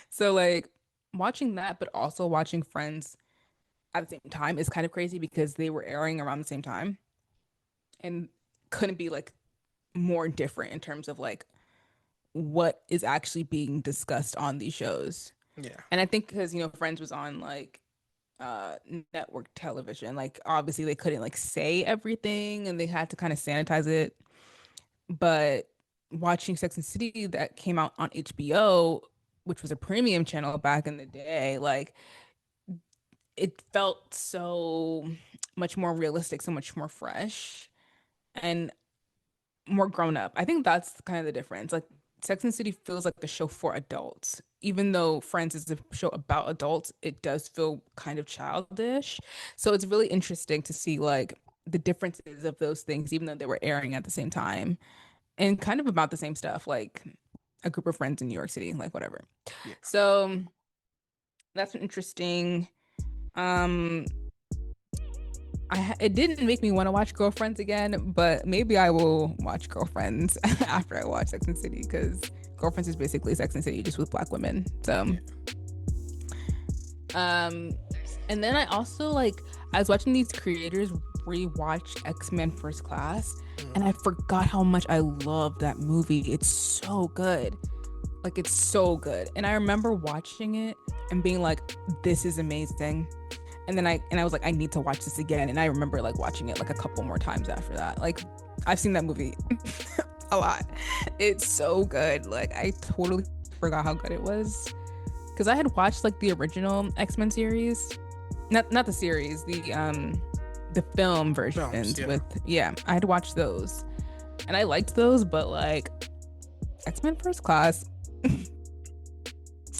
So like watching that, but also watching Friends at the same time is kind of crazy because they were airing around the same time and couldn't be like more different in terms of like what is actually being discussed on these shows. Yeah. And I think because, Friends was on like uh network television, like obviously they couldn't like say everything and they had to kind of sanitize it. But watching Sex and the City that came out on HBO, which was a premium channel back in the day, like it felt so much more realistic, so much more fresh and more grown up. I think that's kind of the difference. Like Sex and the City feels like the show for adults. Even though Friends is a show about adults, it does feel kind of childish. So it's really interesting to see like the differences of those things, even though they were airing at the same time and kind of about the same stuff, like a group of friends in New York City, like whatever. Yeah. So that's interesting. Um, it didn't make me want to watch Girlfriends again, but maybe I will watch Girlfriends after I watch Sex and the City because Girlfriends is basically Sex and the City just with black women. So, Yeah. um, and then I also like I was watching these creators rewatch X-Men First Class, and Mm. I forgot how much I love that movie. It's so good. Like it's so good. And I remember watching it and being like, this is amazing. And I was like, I need to watch this again. And I remember like watching it like a couple more times after that. Like I've seen that movie a lot. It's so good. Like I totally forgot how good it was. Because I had watched like the original X-Men series. Not the series, the film Films. versions Yeah. with I had watched those. And I liked those, but like X-Men First Class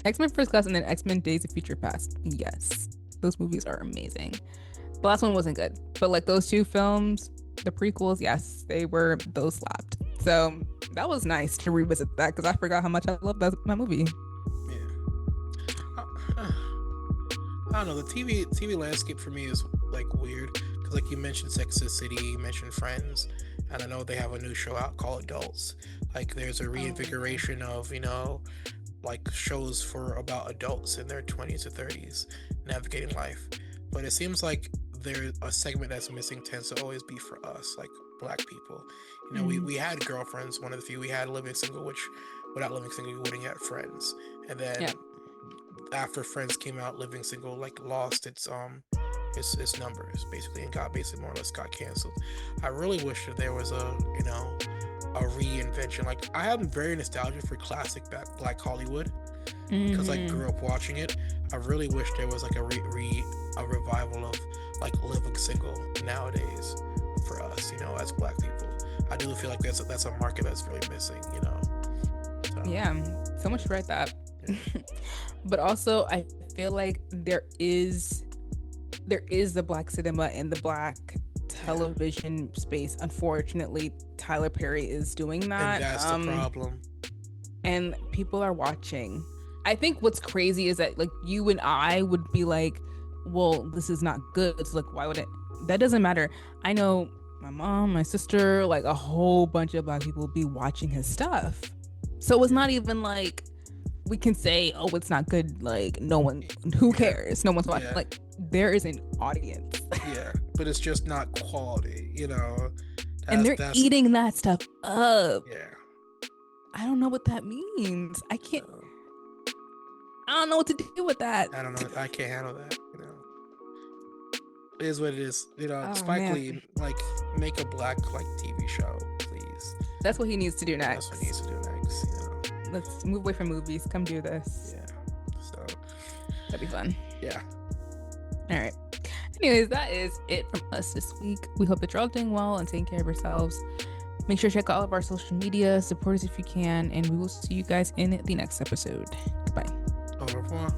X-Men First Class and then X-Men Days of Future Past. Yes. Those movies are amazing. The last one wasn't good. But like those two films, the prequels, yes, those slapped. So that was nice to revisit that because I forgot how much I love that movie. Yeah. I, I don't know. The TV landscape for me is like weird because, like you mentioned, Sex and the City, you mentioned Friends, and I know they have a new show out called Adults. Like, there's a Oh yeah. reinvigoration of like shows for about adults in their 20s or 30s navigating life. But it seems like there's a segment that's missing tends to always be for us, like black people. Mm, We had Girlfriends, one of the few. We had Living Single, which without Living Single, you wouldn't get Friends. And yeah. then after Friends came out, Living Single like lost its numbers basically and got basically more or less got canceled. I really wish that there was a reinvention. Like I am very nostalgic for classic black Hollywood because I Hmm. grew up watching it. I really wish there was like a revival of like Living Single nowadays for us, as black people. I do feel like that's a market that's really missing. So Yeah. Someone should write that. yeah, But also I feel like there is the black cinema and the black yeah, television space. Unfortunately, Tyler Perry is doing and that. that's the problem. And people are watching. I think what's crazy is that like you and I would be like, well, this is not good. It's like, why would it? That doesn't matter. I know my mom, my sister, like a whole bunch of black people be watching his stuff. So it's Yeah, not even like we can say, oh, it's not good. Like, no one, who Yeah, cares? No one's watching. yeah, Like, there is an audience. yeah. But it's just not quality, you know. And they're That's eating that stuff up. yeah. I don't know what that means. So I don't know what to do with that. I don't know. I can't handle that. You know, it is what it is. You know, Oh Spike man. Lee, like, make a black like TV show, please. That's what he needs to do That's what he needs next. to do next. You know, Let's move away from movies. Come do this. yeah. So That'd be fun. yeah, All right. Anyways, that is it from us this week. We hope that you're all doing well and taking care of yourselves. Make sure to check out all of our social media, support us if you can, and we will see you guys in the next episode. Goodbye. au revoir.